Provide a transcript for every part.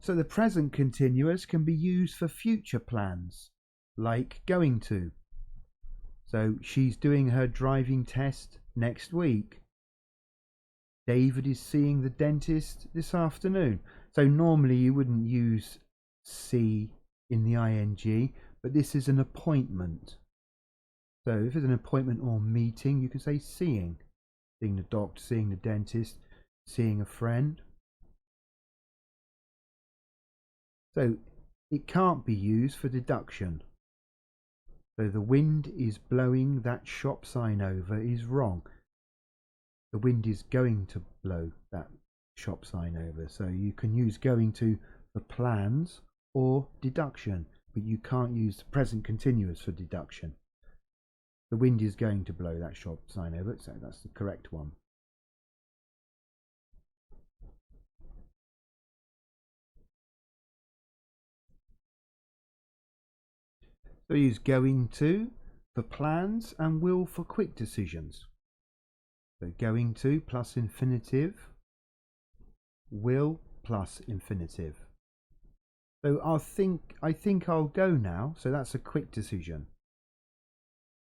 So the present continuous can be used for future plans, like going to. So she's doing her driving test next week. David is seeing the dentist this afternoon. So normally you wouldn't use see in the ing, but this is an appointment. So if it's an appointment or meeting, you can say seeing. Seeing the doctor, seeing the dentist, seeing a friend. So it can't be used for deduction. So the wind is blowing that shop sign over is wrong. The wind is going to blow that shop sign over. So you can use going to for plans or deduction, but you can't use the present continuous for deduction. The wind is going to blow that shop sign over, so that's the correct one. So use going to for plans and will for quick decisions. So going to plus infinitive, will plus infinitive. So I think I'll go now, so that's a quick decision.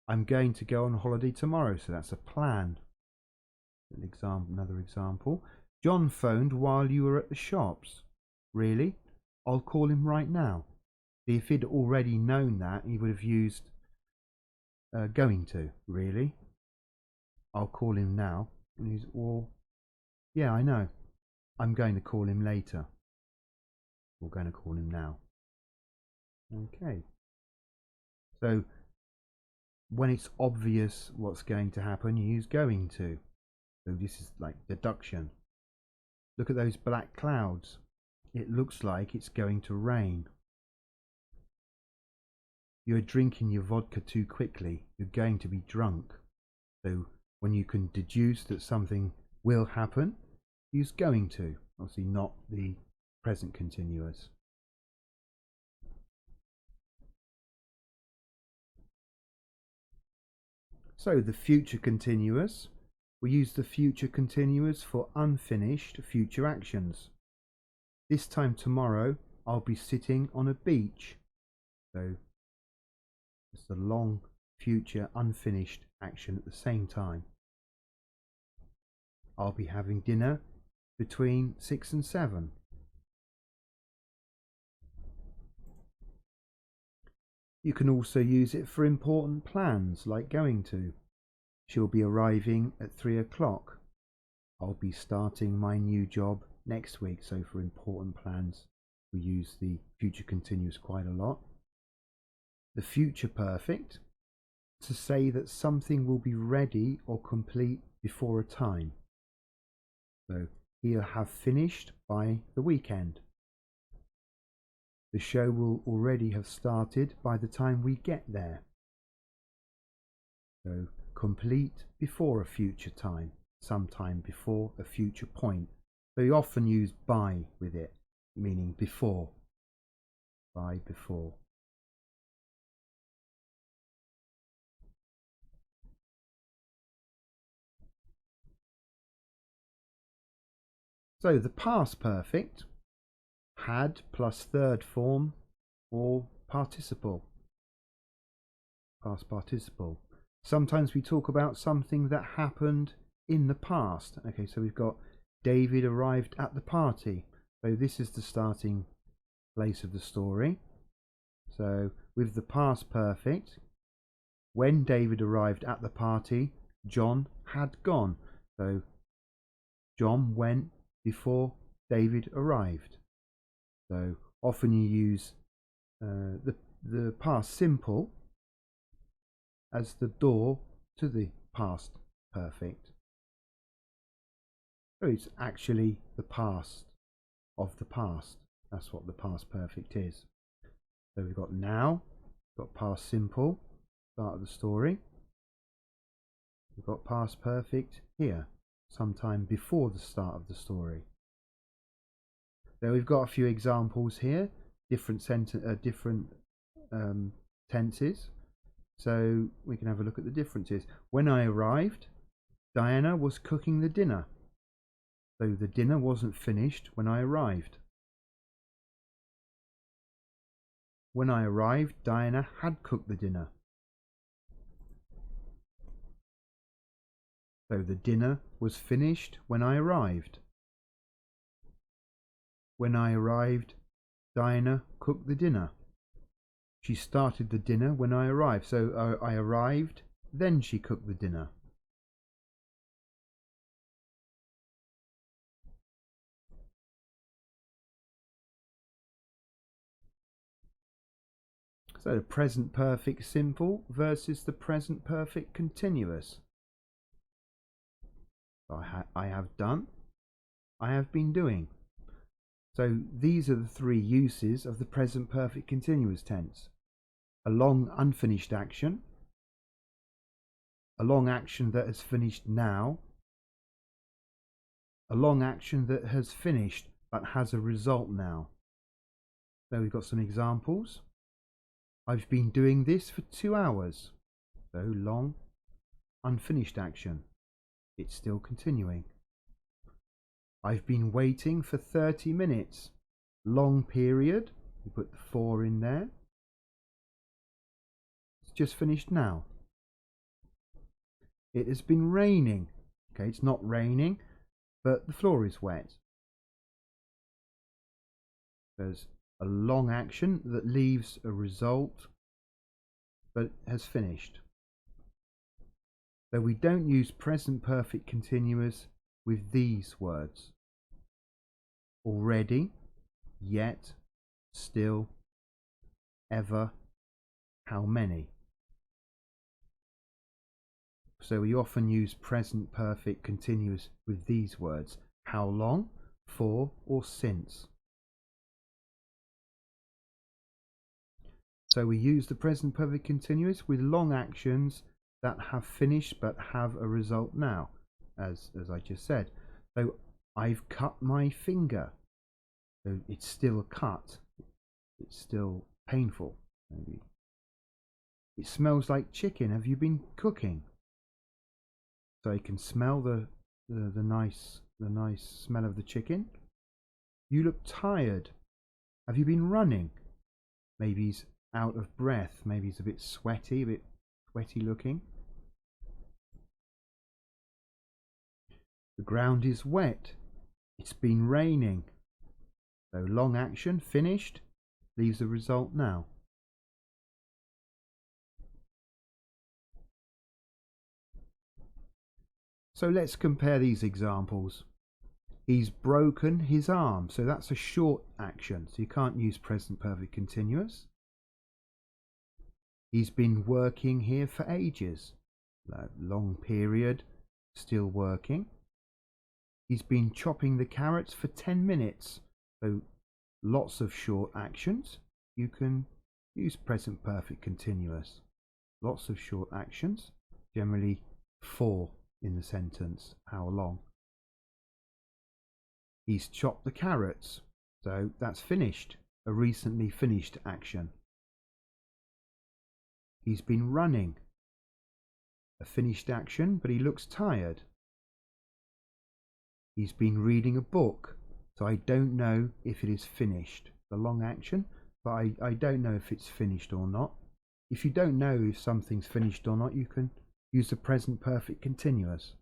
I'm going to go on holiday tomorrow, so that's a plan. Another example. John phoned while you were at the shops. Really? I'll call him right now. If he'd already known that, he would have used going to. Really? I'll call him now. And he's, well, yeah, I know. I'm going to call him later. We're going to call him now. Okay. So when it's obvious what's going to happen, you use going to. So this is like deduction. Look at those black clouds. It looks like it's going to rain. You're drinking your vodka too quickly. You're going to be drunk. So when you can deduce that something will happen, use going to. Obviously not the present continuous. So the future continuous, we use the future continuous for unfinished future actions. This time tomorrow, I'll be sitting on a beach. So it's a long future unfinished action at the same time. I'll be having dinner between 6 and 7. You can also use it for important plans like going to. She'll be arriving at 3 o'clock. I'll be starting my new job next week. So for important plans, we use the future continuous quite a lot. The future perfect, to say that something will be ready or complete before a time. So he'll have finished by the weekend. The show will already have started by the time we get there. So complete before a future time, sometime before a future point. So you often use by with it, meaning before. By, before. So the past perfect, had plus third form or participle. Past participle. Sometimes we talk about something that happened in the past. Okay, so we've got David arrived at the party. So this is the starting place of the story. So with the past perfect, when David arrived at the party, John had gone. So John went before David arrived. So often you use the past simple as the door to the past perfect. So it's actually the past of the past. That's what the past perfect is. So we've got now, we've got past simple, start of the story. We've got past perfect here, sometime before the start of the story. So we've got a few examples here, different tenses. So we can have a look at the differences. When I arrived, Diana was cooking the dinner. So the dinner wasn't finished when I arrived. When I arrived, Diana had cooked the dinner. So the dinner was finished when I arrived. When I arrived, Diana cooked the dinner. She started the dinner when I arrived. So I arrived, then she cooked the dinner. So the present perfect simple versus the present perfect continuous. I have done, I have been doing. So these are the three uses of the present perfect continuous tense. A long unfinished action, a long action that has finished now, a long action that has finished but has a result now. So we've got some examples. I've been doing this for 2 hours. So long unfinished action. It's still continuing. I've been waiting for 30 minutes. Long period. We put the 4 in there. It's just finished now. It has been raining. Okay, it's not raining, but the floor is wet. There's a long action that leaves a result, but has finished. So we don't use present perfect continuous with these words. Already, yet, still, ever, how many. So we often use present perfect continuous with these words. How long, for, or since. So we use the present perfect continuous with long actions that have finished but have a result now, as I just said. So I've cut my finger. So it's still a cut. It's still painful. Maybe. It smells like chicken. Have you been cooking? So you can smell the nice smell of the chicken. You look tired. Have you been running? Maybe he's out of breath. Maybe he's a bit sweaty looking. The ground is wet. It's been raining. So long action finished leaves a result now. So let's compare these examples. He's broken his arm. So that's a short action. So you can't use present perfect continuous. He's been working here for ages. Long period, still working. He's been chopping the carrots for 10 minutes. So lots of short actions. You can use present perfect continuous. Lots of short actions. Generally 4 in the sentence. How long? He's chopped the carrots. So that's finished. A recently finished action. He's been running. A finished action, but he looks tired. He's been reading a book, so I don't know if it is finished. The long action, but I don't know if it's finished or not. If you don't know if something's finished or not, you can use the present perfect continuous.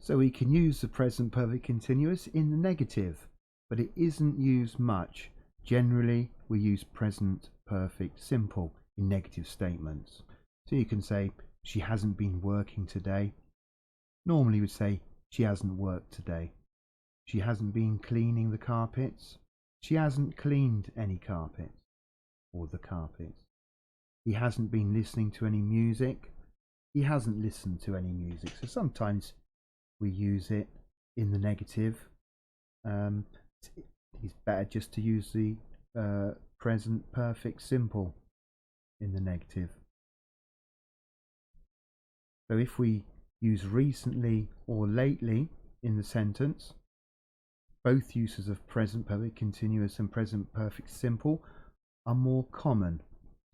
So we can use the present perfect continuous in the negative, but it isn't used much. Generally, we use present perfect simple in negative statements. So you can say, she hasn't been working today. Normally we'd say, she hasn't worked today. She hasn't been cleaning the carpets. She hasn't cleaned any carpets or the carpets. He hasn't been listening to any music. He hasn't listened to any music. So sometimes we use it in the negative. It's better just to use the present perfect simple in the negative. So if we use recently or lately in the sentence, both uses of present perfect continuous and present perfect simple are more common.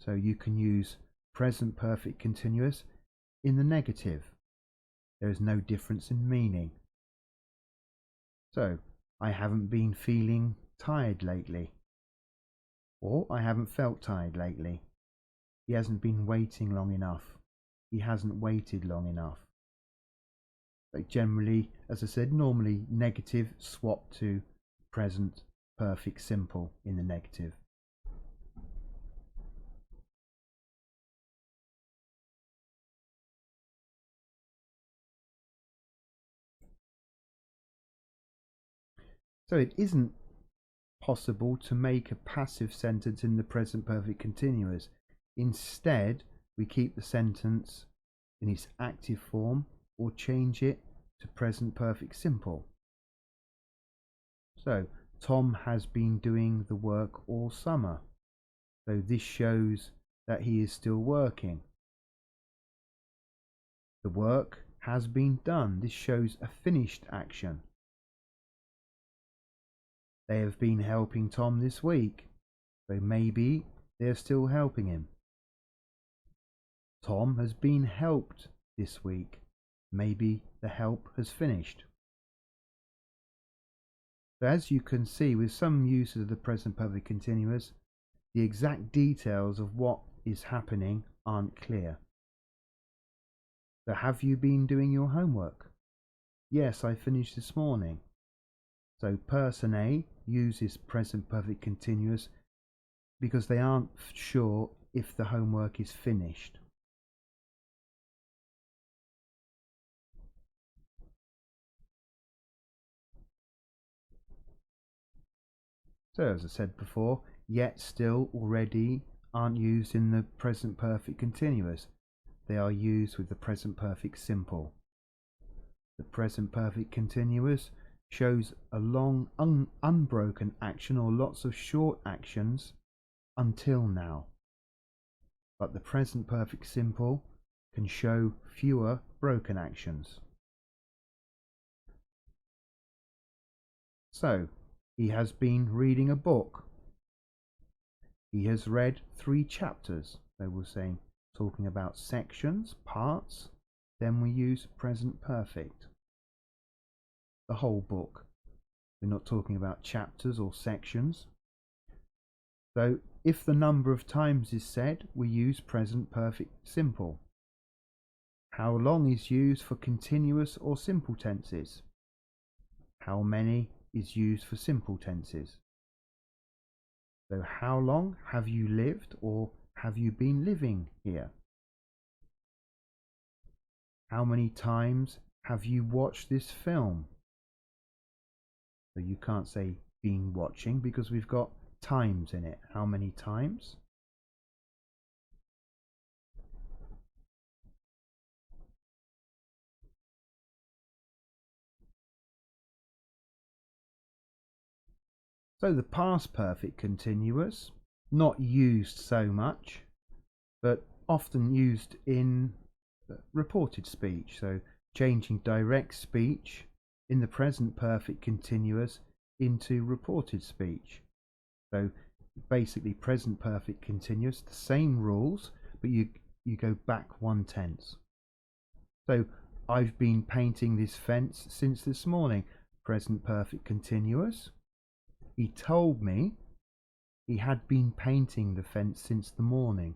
So you can use present perfect continuous in the negative. There is no difference in meaning. So, I haven't been feeling tired lately. Or I haven't felt tired lately. He hasn't been waiting long enough. He hasn't waited long enough. But generally, as I said, normally negative swap to present perfect simple in the negative. So it isn't possible to make a passive sentence in the present perfect continuous. Instead, we keep the sentence in its active form or change it to present perfect simple. So, Tom has been doing the work all summer. So this shows that he is still working. The work has been done. This shows a finished action. They have been helping Tom this week. So maybe they're still helping him. Tom has been helped this week. Maybe the help has finished. So as you can see, with some uses of the present perfect continuous, the exact details of what is happening aren't clear. So have you been doing your homework? Yes, I finished this morning. So person A uses present perfect continuous because they aren't sure if the homework is finished. So as I said before, yet, still, already aren't used in the present perfect continuous. They are used with the present perfect simple. The present perfect continuous shows a long unbroken action or lots of short actions until now. But the present perfect simple can show fewer broken actions. So, he has been reading a book. He has read 3 chapters. So we're saying, talking about sections, parts, then we use present perfect. The whole book. We're not talking about chapters or sections. So if the number of times is said, we use present perfect simple. How long is used for continuous or simple tenses? How many is used for simple tenses? So how long have you lived or have you been living here? How many times have you watched this film? So you can't say been watching because we've got times in it. How many times? So the past perfect continuous, not used so much, but often used in reported speech. So changing direct speech in the present perfect continuous into reported speech. So basically present perfect continuous, the same rules, but you go back 1 tense. So I've been painting this fence since this morning. Present perfect continuous. He told me he had been painting the fence since the morning.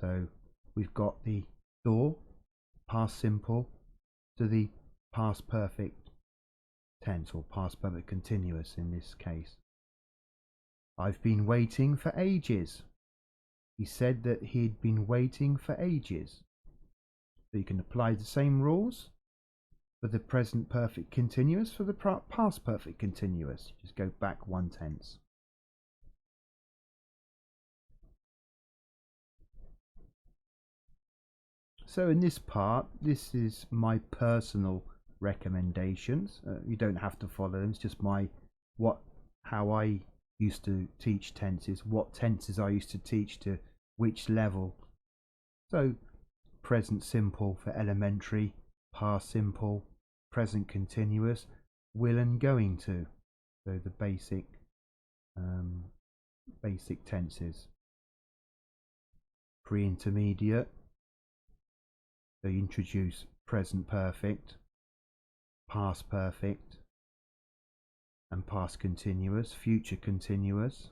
So we've got the door, past simple, to the past perfect tense, or past perfect continuous in this case. I've been waiting for ages. He said that he'd been waiting for ages. So you can apply the same rules for the present perfect continuous for the past perfect continuous. Just go back 1 tense. So in this part, this is my personal recommendations. You don't have to follow them. It's just how I used to teach tenses, what tenses I used to teach to which level. So present simple for elementary, past simple, present continuous, will and going to. So the basic tenses. Pre-intermediate, they introduce present perfect, past perfect, and past continuous, future continuous,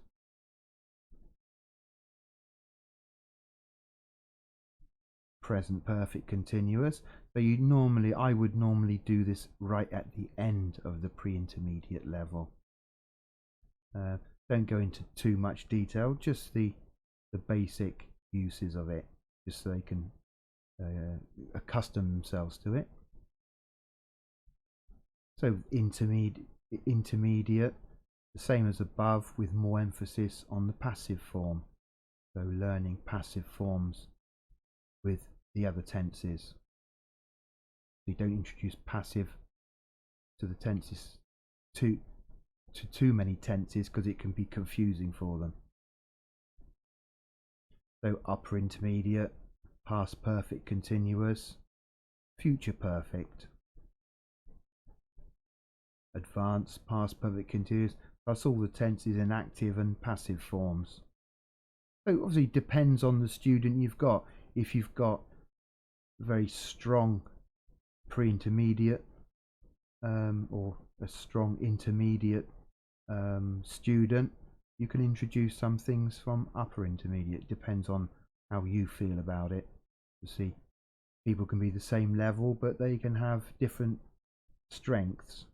present perfect continuous. So I would normally do this right at the end of the pre-intermediate level. Don't go into too much detail, just the basic uses of it, just so they can accustom themselves to it. So intermediate, the same as above, with more emphasis on the passive form. So learning passive forms with the other tenses. You don't introduce passive to the tenses too many tenses, because it can be confusing for them. So upper intermediate, past perfect continuous, future perfect, advanced past perfect continuous, plus all the tenses in active and passive forms. So obviously it depends on the student you've got. If you've got very strong pre-intermediate or a strong intermediate student, you can introduce some things from upper intermediate. Depends on how you feel about it. You see, people can be the same level, but they can have different strengths.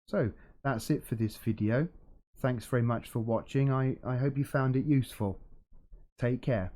So that's it for this video. Thanks very much for watching. I hope you found it useful. Take care.